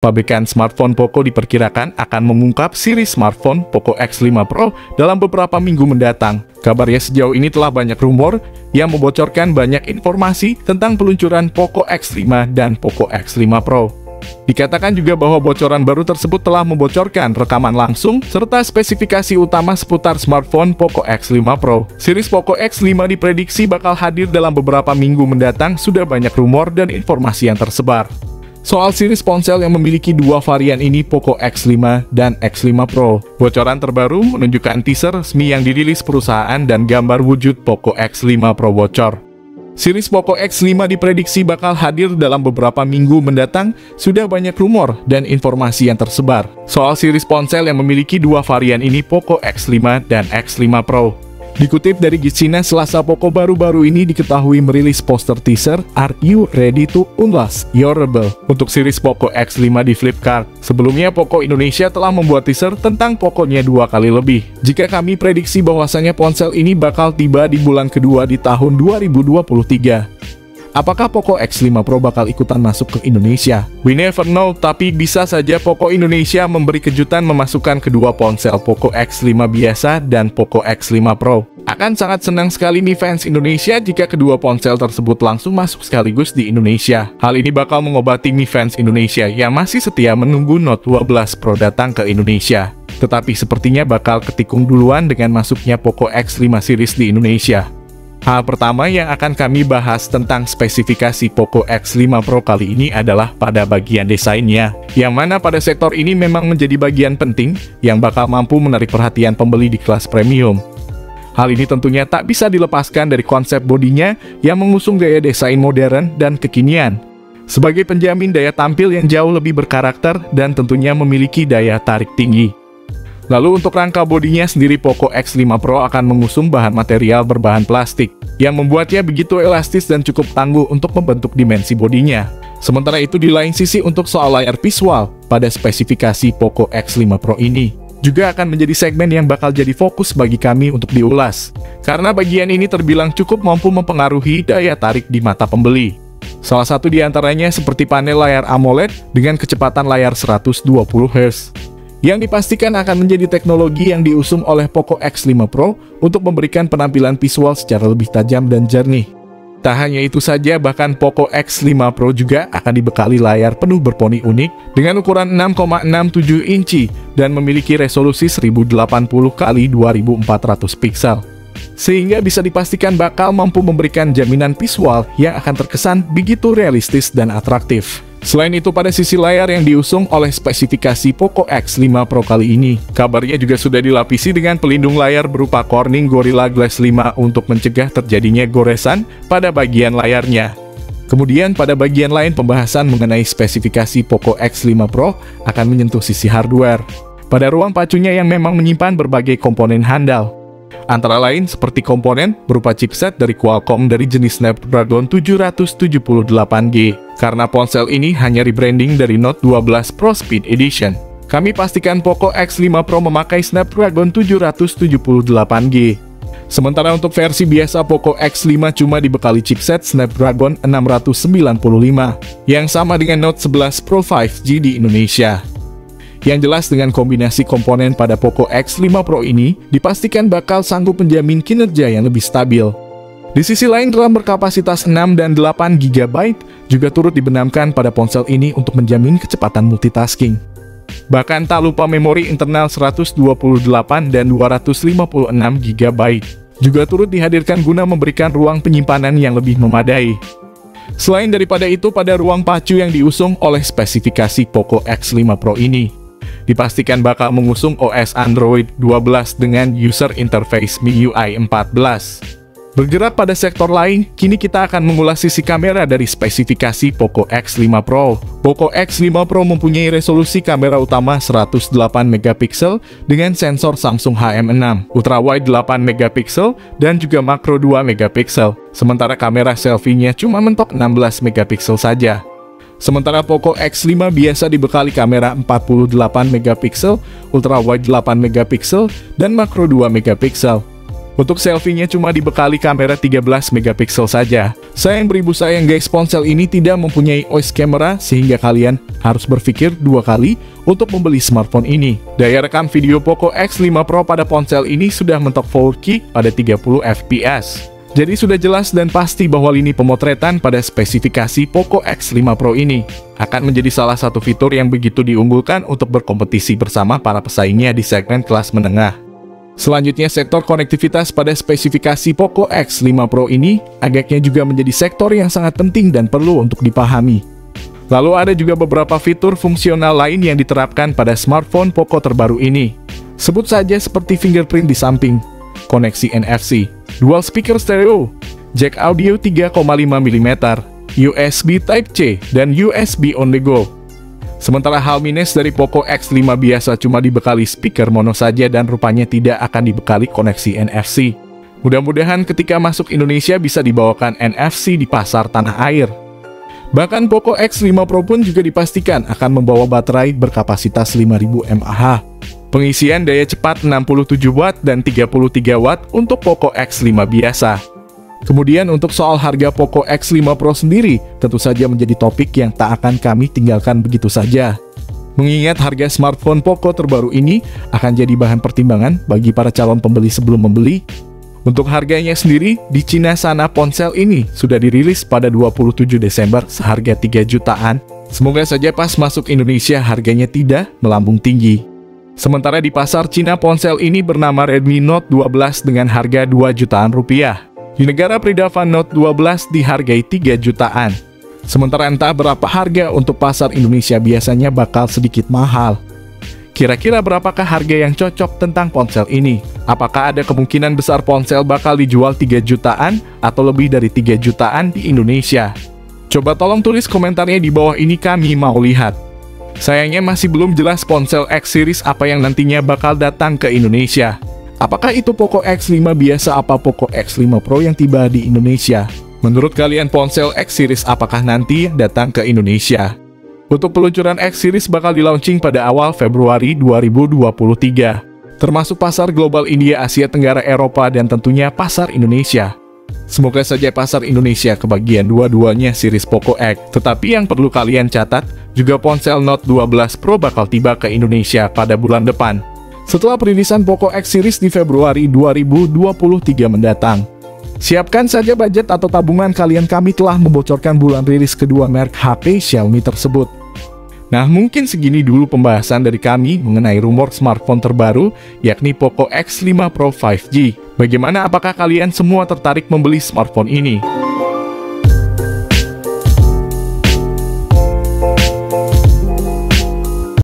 Pabrikan smartphone Poco diperkirakan akan mengungkap seri smartphone Poco X5 Pro dalam beberapa minggu mendatang. Kabarnya sejauh ini telah banyak rumor yang membocorkan banyak informasi tentang peluncuran Poco X5 dan Poco X5 Pro. Dikatakan juga bahwa bocoran baru tersebut telah membocorkan rekaman langsung serta spesifikasi utama seputar smartphone Poco X5 Pro. Series Poco X5 diprediksi bakal hadir dalam beberapa minggu mendatang. Sudah banyak rumor dan informasi yang tersebar soal series ponsel yang memiliki dua varian ini, Poco X5 dan X5 Pro. Bocoran terbaru menunjukkan teaser resmi yang dirilis perusahaan dan gambar wujud Poco X5 Pro bocor. Series Poco X5 diprediksi bakal hadir dalam beberapa minggu mendatang. Sudah banyak rumor dan informasi yang tersebar soal series ponsel yang memiliki dua varian ini, Poco X5 dan X5 Pro. Dikutip dari Gizina, Selasa, Poco baru-baru ini diketahui merilis poster teaser "Are You Ready to Unleash Your Rebel" untuk series Poco X5 di Flipkart. Sebelumnya, Poco Indonesia telah membuat teaser tentang Poco-nya 2 kali lebih. Jika kami prediksi bahwasanya ponsel ini bakal tiba di bulan kedua di tahun 2023. Apakah Poco X5 Pro bakal ikutan masuk ke Indonesia? We never know, tapi bisa saja Poco Indonesia memberi kejutan memasukkan kedua ponsel Poco X5 biasa dan Poco X5 Pro. Akan sangat senang sekali nih fans Indonesia jika kedua ponsel tersebut langsung masuk sekaligus di Indonesia. Hal ini bakal mengobati nih fans Indonesia yang masih setia menunggu Note 12 Pro datang ke Indonesia. Tetapi sepertinya bakal ketikung duluan dengan masuknya Poco X5 series di Indonesia. Hal pertama yang akan kami bahas tentang spesifikasi Poco X5 Pro kali ini adalah pada bagian desainnya, yang mana pada sektor ini memang menjadi bagian penting yang bakal mampu menarik perhatian pembeli di kelas premium. Hal ini tentunya tak bisa dilepaskan dari konsep bodinya yang mengusung gaya desain modern dan kekinian, sebagai penjamin daya tampil yang jauh lebih berkarakter dan tentunya memiliki daya tarik tinggi. Lalu untuk rangka bodinya sendiri, Poco X5 Pro akan mengusung bahan material berbahan plastik, yang membuatnya begitu elastis dan cukup tangguh untuk membentuk dimensi bodinya. Sementara itu di lain sisi untuk soal layar visual, pada spesifikasi Poco X5 Pro ini, juga akan menjadi segmen yang bakal jadi fokus bagi kami untuk diulas. Karena bagian ini terbilang cukup mampu mempengaruhi daya tarik di mata pembeli. Salah satu di antaranya seperti panel layar AMOLED dengan kecepatan layar 120 Hz. Yang dipastikan akan menjadi teknologi yang diusung oleh Poco X5 Pro untuk memberikan penampilan visual secara lebih tajam dan jernih. Tak hanya itu saja, bahkan Poco X5 Pro juga akan dibekali layar penuh berponi unik dengan ukuran 6,67 inci dan memiliki resolusi 1080x2400 piksel. Sehingga bisa dipastikan bakal mampu memberikan jaminan visual yang akan terkesan begitu realistis dan atraktif. Selain itu, pada sisi layar yang diusung oleh spesifikasi Poco X5 Pro kali ini, kabarnya juga sudah dilapisi dengan pelindung layar berupa Corning Gorilla Glass 5 untuk mencegah terjadinya goresan pada bagian layarnya. Kemudian pada bagian lain, pembahasan mengenai spesifikasi Poco X5 Pro akan menyentuh sisi hardware. Pada ruang pacunya yang memang menyimpan berbagai komponen handal. Antara lain seperti komponen berupa chipset dari Qualcomm dari jenis Snapdragon 778G. Karena ponsel ini hanya rebranding dari Note 12 Pro Speed Edition, kami pastikan Poco X5 Pro memakai Snapdragon 778G. Sementara untuk versi biasa, Poco X5 cuma dibekali chipset Snapdragon 695, yang sama dengan Note 11 Pro 5G di Indonesia. Yang jelas dengan kombinasi komponen pada Poco X5 Pro ini, dipastikan bakal sanggup menjamin kinerja yang lebih stabil. Di sisi lain, RAM berkapasitas 6 dan 8 GB juga turut dibenamkan pada ponsel ini untuk menjamin kecepatan multitasking. Bahkan tak lupa memori internal 128 dan 256 GB juga turut dihadirkan guna memberikan ruang penyimpanan yang lebih memadai. Selain daripada itu, pada ruang pacu yang diusung oleh spesifikasi Poco X5 Pro ini, dipastikan bakal mengusung OS Android 12 dengan user interface MIUI 14. Bergerak pada sektor lain, kini kita akan mengulas sisi kamera dari spesifikasi Poco X5 Pro. Poco X5 Pro mempunyai resolusi kamera utama 108MP dengan sensor Samsung HM6, ultrawide 8MP dan juga makro 2MP. Sementara kamera selfie-nya cuma mentok 16MP saja. Sementara Poco X5 biasa dibekali kamera 48MP, ultrawide 8MP dan makro 2MP. Untuk selfie-nya cuma dibekali kamera 13 megapiksel saja. Sayang beribu sayang guys, ponsel ini tidak mempunyai OIS camera sehingga kalian harus berpikir dua kali untuk membeli smartphone ini. Daya rekam video Poco X5 Pro pada ponsel ini sudah mentok 4K pada 30 fps. Jadi sudah jelas dan pasti bahwa lini pemotretan pada spesifikasi Poco X5 Pro ini akan menjadi salah satu fitur yang begitu diunggulkan untuk berkompetisi bersama para pesaingnya di segmen kelas menengah. Selanjutnya, sektor konektivitas pada spesifikasi Poco X5 Pro ini agaknya juga menjadi sektor yang sangat penting dan perlu untuk dipahami. Lalu ada juga beberapa fitur fungsional lain yang diterapkan pada smartphone Poco terbaru ini. Sebut saja seperti fingerprint di samping, koneksi NFC, dual speaker stereo, jack audio 3,5 mm, USB Type-C, dan USB on the go. Sementara hal minus dari Poco X5 biasa cuma dibekali speaker mono saja dan rupanya tidak akan dibekali koneksi NFC. Mudah-mudahan ketika masuk Indonesia bisa dibawakan NFC di pasar tanah air. Bahkan Poco X5 Pro pun juga dipastikan akan membawa baterai berkapasitas 5000 mAh. Pengisian daya cepat 67 Watt dan 33 Watt untuk Poco X5 biasa. Kemudian untuk soal harga Poco X5 Pro sendiri, tentu saja menjadi topik yang tak akan kami tinggalkan begitu saja. Mengingat harga smartphone Poco terbaru ini akan jadi bahan pertimbangan bagi para calon pembeli sebelum membeli. Untuk harganya sendiri, di Cina sana ponsel ini sudah dirilis pada 27 Desember seharga 3 jutaan. Semoga saja pas masuk Indonesia harganya tidak melambung tinggi. Sementara di pasar Cina ponsel ini bernama Redmi Note 12 dengan harga 2 jutaan rupiah. Di negara Pridavan Note 12 dihargai 3 jutaan. Sementara entah berapa harga untuk pasar Indonesia biasanya bakal sedikit mahal. Kira-kira berapakah harga yang cocok tentang ponsel ini? Apakah ada kemungkinan besar ponsel bakal dijual 3 jutaan atau lebih dari 3 jutaan di Indonesia? Coba tolong tulis komentarnya di bawah ini, kami mau lihat. Sayangnya masih belum jelas ponsel X series apa yang nantinya bakal datang ke Indonesia. Apakah itu Poco X5 biasa apa Poco X5 Pro yang tiba di Indonesia? Menurut kalian ponsel X series apakah nanti datang ke Indonesia? Untuk peluncuran X series bakal di-launching pada awal Februari 2023, termasuk pasar global India, Asia Tenggara, Eropa, dan tentunya pasar Indonesia. Semoga saja pasar Indonesia kebagian dua-duanya series Poco X. Tetapi yang perlu kalian catat, juga ponsel Note 12 Pro bakal tiba ke Indonesia pada bulan depan, setelah perilisan Poco X series di Februari 2023 mendatang. Siapkan saja budget atau tabungan kalian, kami telah membocorkan bulan rilis kedua merek HP Xiaomi tersebut. Nah, mungkin segini dulu pembahasan dari kami mengenai rumor smartphone terbaru, yakni Poco X5 Pro 5G. Bagaimana, apakah kalian semua tertarik membeli smartphone ini?